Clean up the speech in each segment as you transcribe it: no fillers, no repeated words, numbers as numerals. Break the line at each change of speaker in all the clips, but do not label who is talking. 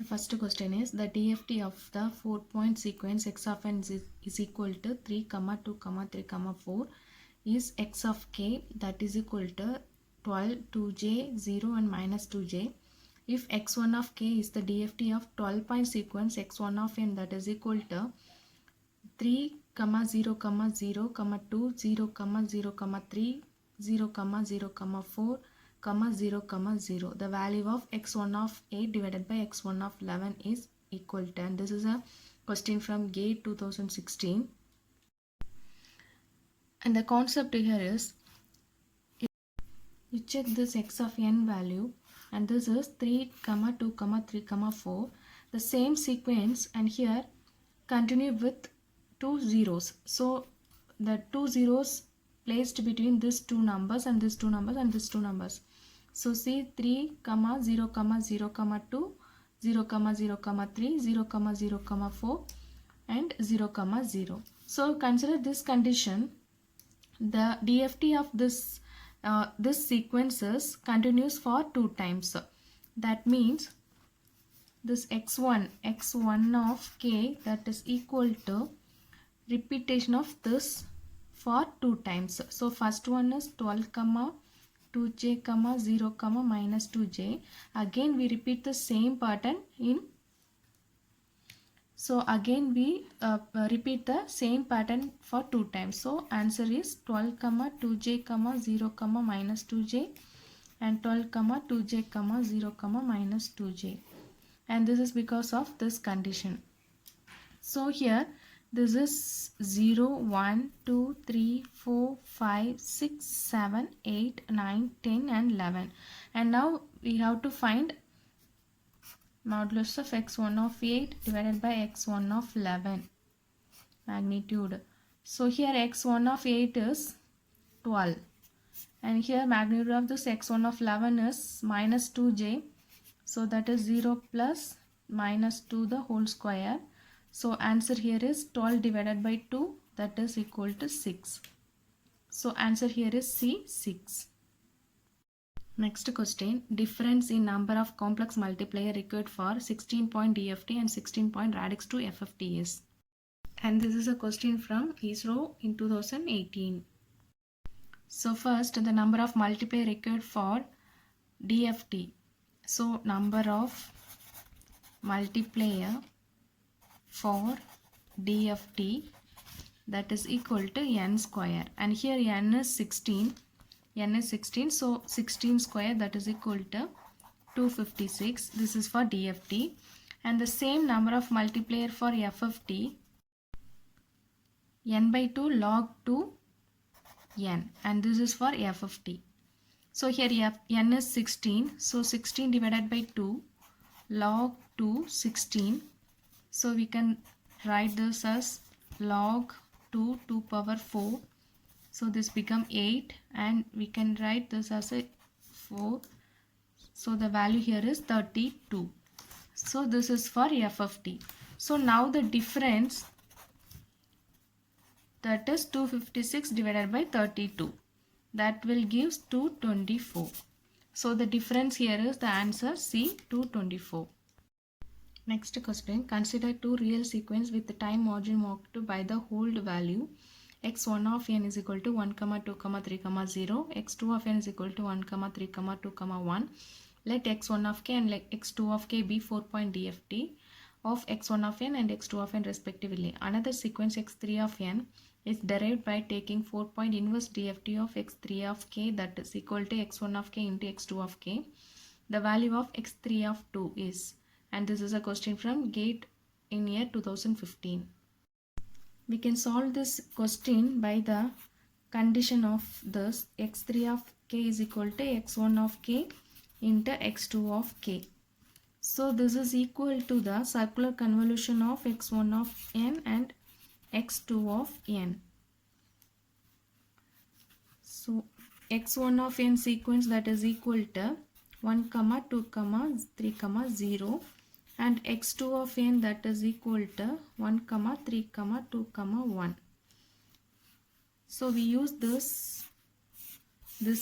first question is the DFT of the 4-point sequence x of n is equal to 3, 2, 3, 4 is x of k that is equal to 12, 2j, 0 and minus 2j. If x1 of k is the DFT of 12-point sequence x1 of n that is equal to 3, 0, 0, 2, 0, 0, 0, 3, 0, 0, 4, 0, 0. The value of x1 of 8 divided by x1 of 11 is equal to, and this is a question from GATE 2016. And the concept here is, you check this x of n value, and this is 3, 2, 3, 4, the same sequence, and here continue with 2 zeros. So the 2 zeros placed between these two numbers and these two numbers and these two numbers. So see 3, 0, 0, 2, 0, 0, 3, 0, 0, 4 and 0, 0. So consider this condition. The DFT of this sequences continues for 2 times. That means this x1 of k that is equal to repetition of this for 2 times. So first one is 12, 2j, 0, minus 2j. Again we repeat the same pattern in. So again we repeat the same pattern for 2 times. So answer is 12, 2j, 0, minus 2j and 12, 2j, 0, minus 2j. And this is because of this condition. So here this is 0, 1, 2, 3, 4, 5, 6, 7, 8, 9, 10 and 11. And now we have to find modulus of x1 of 8 divided by x1 of 11 magnitude. So here x1 of 8 is 12 and here magnitude of this x1 of 11 is minus 2j. So that is 0 plus minus 2 the whole square. So answer here is 12 divided by 2, that is equal to 6. So answer here is C, 6. Next question, difference in number of complex multiplier required for 16-point DFT and 16-point radix to FFT is. And this is a question from ISRO in 2018. So first, the number of multiplier required for DFT. So number of multiplier for DFT that is equal to n square, and here n is 16, so 16 square that is equal to 256. This is for DFT. And the same number of multiplier for FFT, n by 2 log 2 n, and this is for FFT. So here n is 16, so 16 divided by 2 log 2 16. So we can write this as log 2 power 4. So this become 8 and we can write this as a 4. So the value here is 32. So this is for FFT. So now the difference, that is 256 divided by 32. That will give 224. So the difference here is the answer C, 224. Next question, consider two real sequence with the time margin marked by the hold value. x1 of n is equal to 1, 2, 3, 0. x2 of n is equal to 1, 3, 2, 1. Let x1 of k and let x2 of k be 4-point DFT of x1 of n and x2 of n respectively. Another sequence x3 of n is derived by taking 4-point inverse DFT of x3 of k that is equal to x1 of k into x2 of k. The value of x3 of 2 is, and this is a question from GATE in year 2015. We can solve this question by the condition of this x3 of k is equal to x1 of k into x2 of k. So this is equal to the circular convolution of x1 of n and x2 of n. So x1 of n sequence that is equal to 1, 2, 3, 0 and x2 of n that is equal to 1, 3, 2, 1. So we use this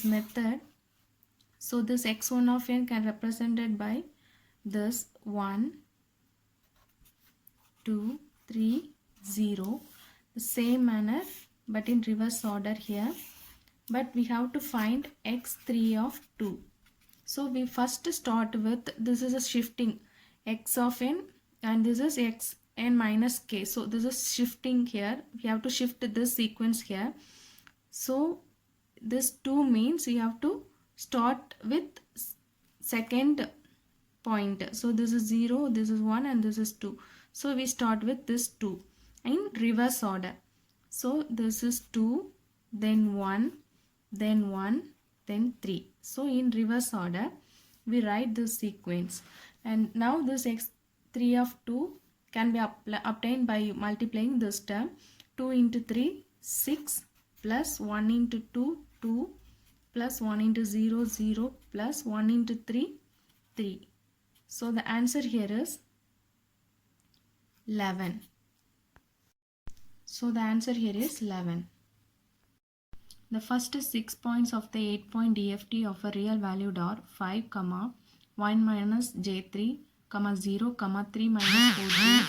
method. So this x1 of n can represented by this 1, 2, 3, 0. The same manner but in reverse order here. But we have to find x3 of 2. So we first start with, this is a shifting x of n and this is x n minus k. So this is shifting here. We have to shift this sequence here. So this 2 means you have to start with second point. So this is 0, this is 1 and this is 2. So we start with this 2 in reverse order. So this is 2, then 1, then 1, then 3. So in reverse order we write this sequence. And now this x3 of 2 can be obtained by multiplying this term. 2 into 3, 6, plus 1 into 2, 2, plus 1 into 0, 0, plus 1 into 3, 3. So the answer here is 11. So the answer here is 11. The first 6 points of the 8-point DFT of a real valued are 5, 1 minus j3, 0, 3 minus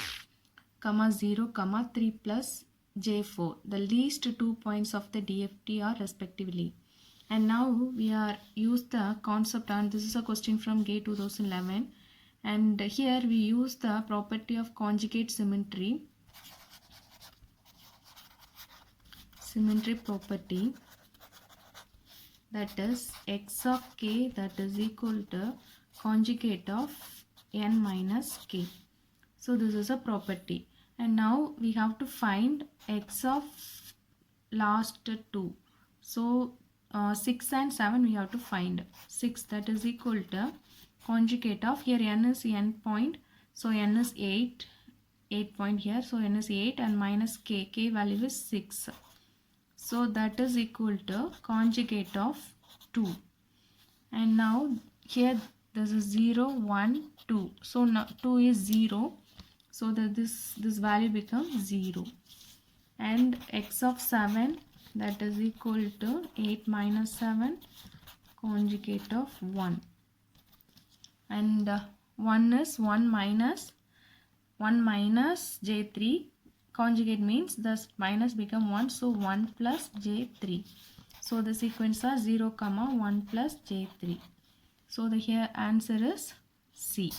4j, 0, 3 plus j4. The least 2 points of the DFT are respectively. And now we are use the concept, and this is a question from GATE 2011. And here we use the property of conjugate symmetry. Symmetry property, that is x of k that is equal to conjugate of n minus k. So this is a property. And now we have to find x of last 2. So 6 and 7 we have to find. 6 that is equal to conjugate of, here n is n point, so n is 8 point here, so n is 8 and minus k value is 6. So that is equal to conjugate of 2. And now here this is 0, 1, 2. So now 2 is 0. So that this value becomes 0. And x of 7 that is equal to 8 minus 7 conjugate of 1. And 1 is 1 minus j3. Conjugate means this minus become 1, so 1 plus j3. So the sequence are 0, 1 plus j3. So the here answer is C.